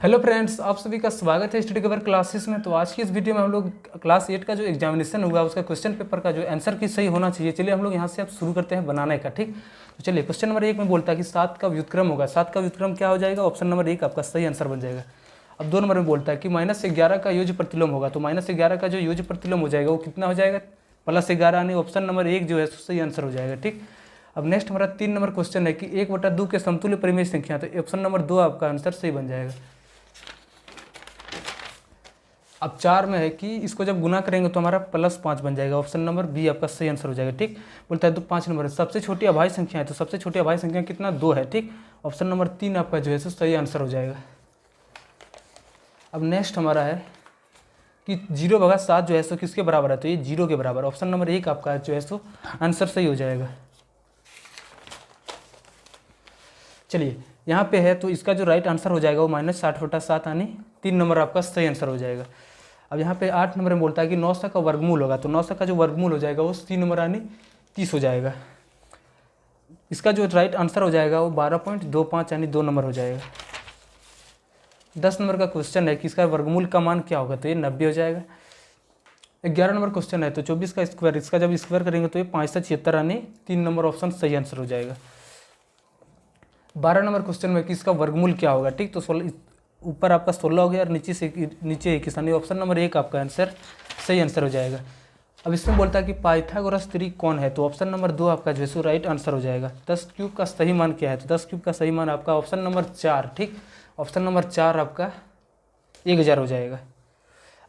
Hello friends, आप सभी का स्वागत है स्टडी कवर क्लासेस में। तो आज की इस वीडियो में हम लोग क्लास 8 का जो एग्जामिनेशन हुआ उसका क्वेश्चन पेपर का जो आंसर की सही होना चाहिए। चलिए हम लोग यहाँ से अब शुरू करते हैं बनाने का। ठीक, तो चलिए क्वेश्चन नंबर 1 में बोलता है कि 7 का व्युत्क्रम होगा। 7 का व्युत्क्रम क्या हो जाएगा? ऑप्शन नंबर 1 आपका सही आंसर बन जाएगा। अब 2 नंबर में बोलता है कि -11 का योज्य प्रतिलोम होगा। तो -11 का जो योज्य प्रतिलोम हो जाएगा वो कितना हो जाएगा? +11, यानी ऑप्शन नंबर 1 जो है सही आंसर हो जाएगा। ठीक, अब नेक्स्ट हमारा 3 नंबर क्वेश्चन है कि 1/2 के समतुल्य परिमेय संख्या। तो ऑप्शन नंबर 2 आपका आंसर सही बन जाएगा। अब 4 में है कि इसको जब गुना करेंगे तो हमारा +5 बन जाएगा। ऑप्शन नंबर बी आपका सही आंसर हो जाएगा। ठीक, बोलता है तो 5 नंबर है सबसे छोटी अभाज्य संख्या है। तो सबसे छोटी अभाज्य संख्या कितना? 2 है। ठीक, ऑप्शन नंबर 3 आपका जो है सो सही आंसर हो जाएगा। अब नेक्स्ट हमारा है कि 0/7 जो है सो किसके बराबर है? तो ये 0 के बराबर। ऑप्शन नंबर 1 आपका जो है सो आंसर सही हो जाएगा। चलिए यहाँ पे है तो इसका जो राइट आंसर हो जाएगा वो -60/7, यानी 3 नंबर आपका सही आंसर हो जाएगा। अब यहाँ पे 8 नंबर में बोलता है कि 900 का वर्गमूल होगा। तो 900 का जो वर्गमूल हो जाएगा वो 3 नंबर यानी 30 हो जाएगा। इसका जो राइट आंसर हो जाएगा वो 12.25 यानी 2 नंबर हो जाएगा। 10 नंबर का क्वेश्चन है कि इसका वर्गमूल का मान क्या होगा? तो ये 90 हो जाएगा। 11 नंबर क्वेश्चन है तो 24 का स्क्वायर, इसका जब स्क्वायर करेंगे तो ये 5 से 76 यानी 3 नंबर ऑप्शन सही आंसर हो जाएगा। 12 नंबर क्वेश्चन में कि इसका वर्गमूल क्या होगा? ठीक, तो 16 ऊपर आपका 16 हो गया और नीचे 21, यानी ऑप्शन नंबर 1 आपका आंसर सही आंसर हो जाएगा। अब इसमें बोलता है कि पाइथागोरस थ्योरम कौन है? तो ऑप्शन नंबर 2 आपका जो है राइट आंसर हो जाएगा। 10 क्यूब का सही मान क्या है? तो 10 क्यूब का सही मान आपका ऑप्शन नंबर 4। ठीक, ऑप्शन नंबर 4 आपका 1000 हो जाएगा।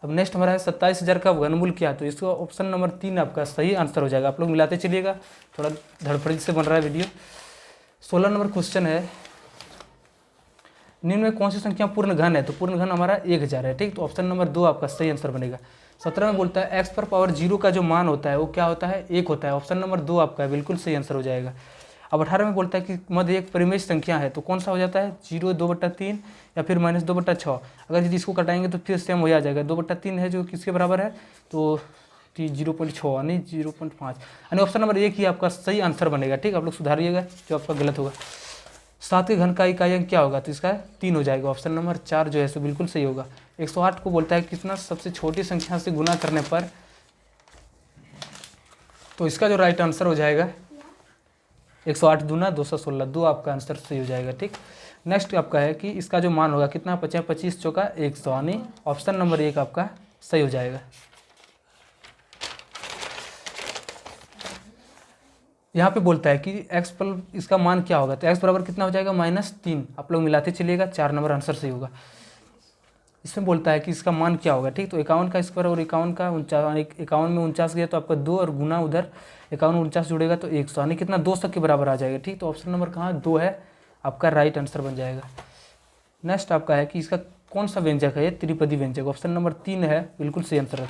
अब नेक्स्ट हमारा है 27,000 का घनमूल क्या है? तो इसका ऑप्शन नंबर 3 आपका सही आंसर हो जाएगा। आप लोग मिलाते चलिएगा, थोड़ा धड़फड़ी से बन रहा है वीडियो। 16 नंबर क्वेश्चन है निम्न में कौन सी संख्या पूर्ण घन है? तो पूर्ण घन हमारा 1000 है। ठीक, तो ऑप्शन नंबर 2 आपका सही आंसर बनेगा। 17 में बोलता है x⁴0 का जो मान होता है वो क्या होता है? 1 होता है। ऑप्शन नंबर 2 आपका बिल्कुल सही आंसर हो जाएगा। अब 18 में बोलता है कि मध्य एक परिमेय संख्या है। तो कौन सा हो जाता है? 0, 2/3 या फिर -2/6। अगर यदि इसको कटाएंगे तो फिर सेम हो जाएगा। 2/3 है जो किसके बराबर है? तो 0.6 यानी 0.5, यानी ऑप्शन नंबर 1 ही आपका सही आंसर बनेगा। ठीक, आप लोग सुधारिएगा जो आपका गलत होगा। 7 के घन का इकाई अंक क्या होगा? तो इसका 3 हो जाएगा। ऑप्शन नंबर 4 जो है सो बिल्कुल सही होगा। 108 को बोलता है कितना सबसे छोटी संख्या से गुना करने पर? तो इसका जो राइट आंसर हो जाएगा 108 दूना 216, 2 आपका आंसर सही हो जाएगा। ठीक, नेक्स्ट आपका है कि इसका जो मान होगा कितना? 25 चौका 100, यानी ऑप्शन नंबर 1 आपका सही हो जाएगा। यहाँ पे बोलता है कि x पर इसका मान क्या होगा? तो x बराबर कितना हो जाएगा? -3। आप लोग मिलाते चलिएगा, 4 नंबर आंसर सही होगा। इसमें बोलता है कि इसका मान क्या होगा? ठीक, तो 51 का स्क्वायर और 51 का 51 में 49 गया तो आपका 2 और गुना उधर 51 49 जुड़ेगा तो 100, यानी कितना? 200 के बराबर आ जाएगा। ठीक, तो ऑप्शन नंबर कहाँ? 2 है आपका राइट आंसर बन जाएगा। नेक्स्ट आपका है कि इसका कौन सा व्यंजक है? ये त्रिपदी व्यंजक। ऑप्शन नंबर 3 है बिल्कुल सही आंसर है।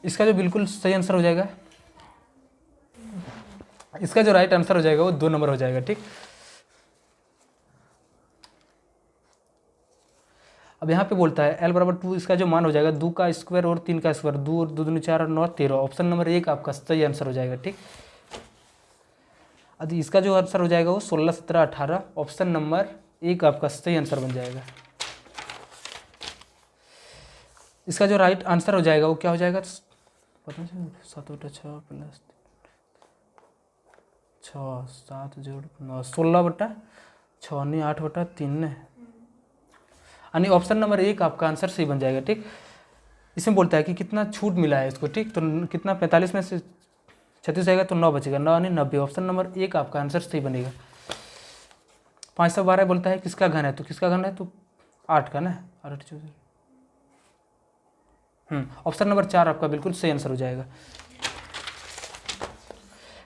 इसका जो बिल्कुल सही आंसर हो जाएगा, इसका जो राइट आंसर हो जाएगा वो 2 नंबर हो जाएगा। ठीक, अब यहाँ पे बोलता है l बराबर 2, इसका जो मान हो जाएगा 2 का स्क्वायर और 3 का स्क्वायर, 2 और 2 दूनी 4 और 9 13। ऑप्शन नंबर 1 आपका सही आंसर हो जाएगा। ठीक, अब इसका जो आंसर हो जाएगा वो 16 17 18, ऑप्शन नंबर 1 आपका सही आंसर बन जाएगा। इसका जो राइट आंसर हो जाएगा वो क्या हो जाएगा? पता नहीं, 7/6 + 6 7 जोड़ 9 16/6 यानी 8/3, यानी ऑप्शन नंबर 1 आपका आंसर सही बन जाएगा। ठीक, इसमें बोलता है कि कितना छूट मिला है इसको। ठीक, तो कितना? 45 में से 36 आएगा तो 9 बचेगा, 9 यानी 90। ऑप्शन नंबर 1 आपका आंसर सही बनेगा। 512 बोलता है किसका घन है? तो किसका घन है? तो 8 का ना, 8 14। ऑप्शन नंबर 4 आपका बिल्कुल सही आंसर हो जाएगा।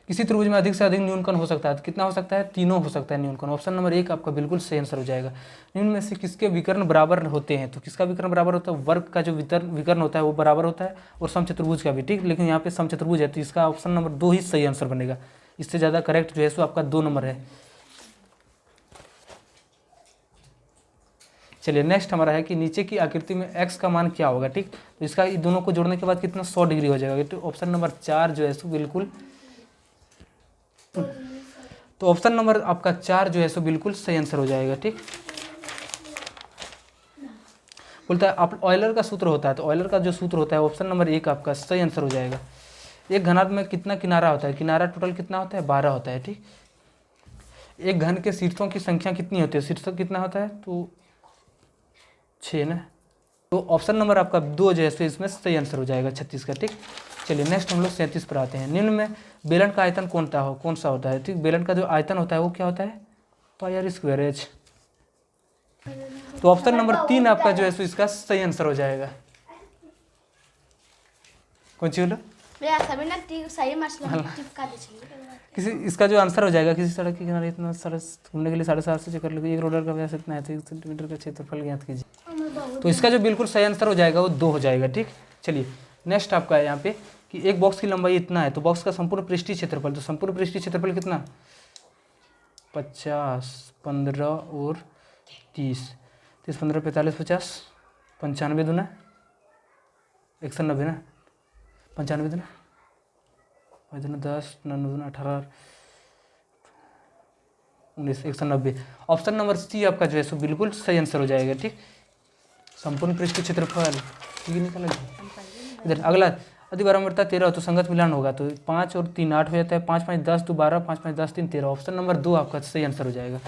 किसी त्रिभुज में अधिक से अधिक न्यूनकोण हो सकता है। तो कितना हो सकता है? तीनों हो सकता है न्यूनकोण। ऑप्शन नंबर 1 आपका बिल्कुल सही आंसर हो जाएगा। निम्न में से किसके विकर्ण बराबर होते हैं? तो किसका विकर्ण बराबर होता है? वर्ग का जो विकर्ण होता है वो बराबर होता है, और समचतुर्भुज का भी। ठीक, लेकिन यहाँ पे समचतुर्भुज है तो इसका ऑप्शन नंबर 2 ही सही आंसर बनेगा। इससे ज़्यादा करेक्ट जो है सो आपका 2 नंबर है। चलिए नेक्स्ट हमारा है कि नीचे की आकृति में x का मान क्या होगा? ठीक, तो इसका दोनों को जोड़ने के बाद कितना? 100 डिग्री हो जाएगा। तो ऑप्शन नंबर 4 जो है सो बिल्कुल, तो ऑप्शन नंबर आपका 4 जो है सो बिल्कुल सही आंसर हो जाएगा। ठीक, बोलता है आप ऑयलर का सूत्र होता है, तो ऑयलर का जो सूत्र होता है ऑप्शन नंबर 1 आपका सही आंसर हो जाएगा। एक घनाभ में कितना किनारा होता है, किनारा टोटल कितना होता है 12 होता है, ठीक। एक घन के शीर्षों की संख्या कितनी होती है, शीर्षक कितना होता है तो 6 ना, तो ऑप्शन नंबर आपका 2 जो है सो इसमें सही आंसर हो जाएगा 36 का, ठीक। चलिए नेक्स्ट हम लोग 37 पर आते हैं। निम्न में बेलन का आयतन कौन सा होता है, ठीक। बेलन का जो आयतन होता है वो क्या होता है पाई आर स्क्वायर एच, तो ऑप्शन नंबर 3 आपका जो है सो इसका सही आंसर हो जाएगा। कौन सी बोलो किसी इसका जो आंसर हो जाएगा, किसी सड़क के किनारे इतना सड़क घूमने के लिए 750 चक्कर लगे, एक रोलर का व्यास इतना है, 1 सेंटीमीटर का क्षेत्रफल ज्ञात कीजिए। तो इसका जो बिल्कुल सही आंसर हो जाएगा वो 2 हो जाएगा, ठीक। चलिए नेक्स्ट आपका है यहाँ पे कि एक बॉक्स की लंबाई इतना है, तो बॉक्स का संपूर्ण पृष्ठीय क्षेत्रफल, तो संपूर्ण पृष्ठीय क्षेत्रफल कितना 50, 15 और 30, 30, 15, 45, 50, 95 दूना 190 ना, 95 दूना 10, 9 दूना 18, 19, 190। ऑप्शन नंबर सी आपका जो है सो बिल्कुल सही आंसर हो जाएगा, ठीक। संपूर्ण पृष्ठीय क्षेत्रफल ठीक निकाला इधर। अगला अति बारंबारता 13 तो संगत मिलान होगा, तो 5 और 3 8 हो जाता है, 5, 5, 10, 2 12, 5, 5, 10, 3 13। ऑप्शन नंबर 2 आपका सही आंसर हो जाएगा।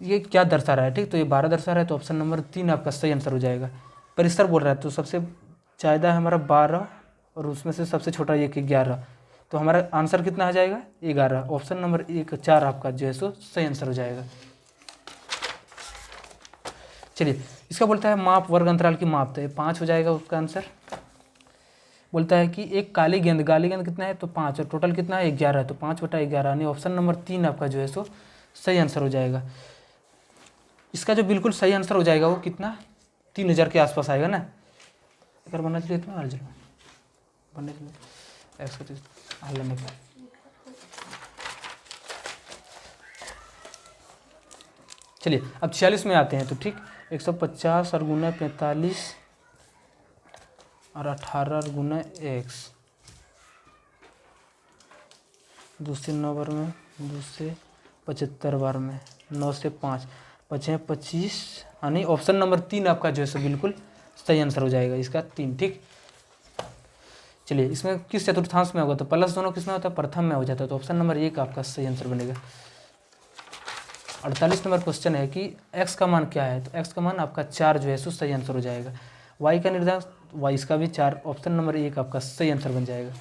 ये क्या दर्शा रहा है, ठीक, तो ये 12 दर्शा रहा है, तो ऑप्शन नंबर 3 आपका सही आंसर हो जाएगा। परिसर बोल रहा है, तो सबसे ज़्यादा है हमारा 12 और उसमें से सबसे छोटा ये 11, तो हमारा आंसर कितना आ जाएगा 11। ऑप्शन नंबर 1 4 आपका जो है सो सही आंसर हो जाएगा। चलिए इसका बोलता है माप वर्ग अंतराल की माप, तो 5 हो जाएगा उसका आंसर। बोलता है कि एक काली गेंद कितना है तो 5 और टोटल कितना है 11, तो 5/11 यानी ऑप्शन नंबर 3 आपका जो है सो सही आंसर हो जाएगा। इसका जो बिल्कुल सही आंसर हो जाएगा वो कितना 3000 के आसपास आएगा ना। एक बार बनना चाहिए इतना अर्जुन बनने के लिए ऐसा हल लेने का। चलिए अब 46 में आते हैं, तो ठीक 150 और गुना 45 और 18 और गुना x, 2 से 9 बार में, 2 से 75 बार में, 9 से 5 बचे 25, यानी ऑप्शन नंबर 3 आपका जो है सो बिल्कुल सही आंसर हो जाएगा इसका 3, ठीक। चलिए इसमें किस चतुर्थांश में होगा, तो प्लस दोनों किस में होता है प्रथम में हो जाता है, तो ऑप्शन नंबर 1 आपका सही आंसर बनेगा। 48 नंबर क्वेश्चन है कि x का मान क्या है, तो x का मान आपका 4 जो है सो सही आंसर हो जाएगा। y का निर्धारक y इसका भी 4, ऑप्शन नंबर 1 आपका सही आंसर बन जाएगा।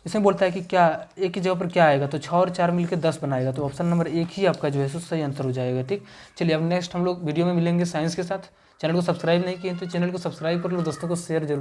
इसमें बोलता है कि क्या एक की जगह पर क्या आएगा, तो 6 और 4 मिलकर 10 बनाएगा, तो ऑप्शन नंबर 1 ही आपका जो है सो सही आंसर हो जाएगा, ठीक। चलिए अब नेक्स्ट हम लोग वीडियो में मिलेंगे साइंस के साथ। चैनल को सब्सक्राइब नहीं किए तो चैनल को सब्सक्राइब कर लो, दोस्तों को शेयर जरूर।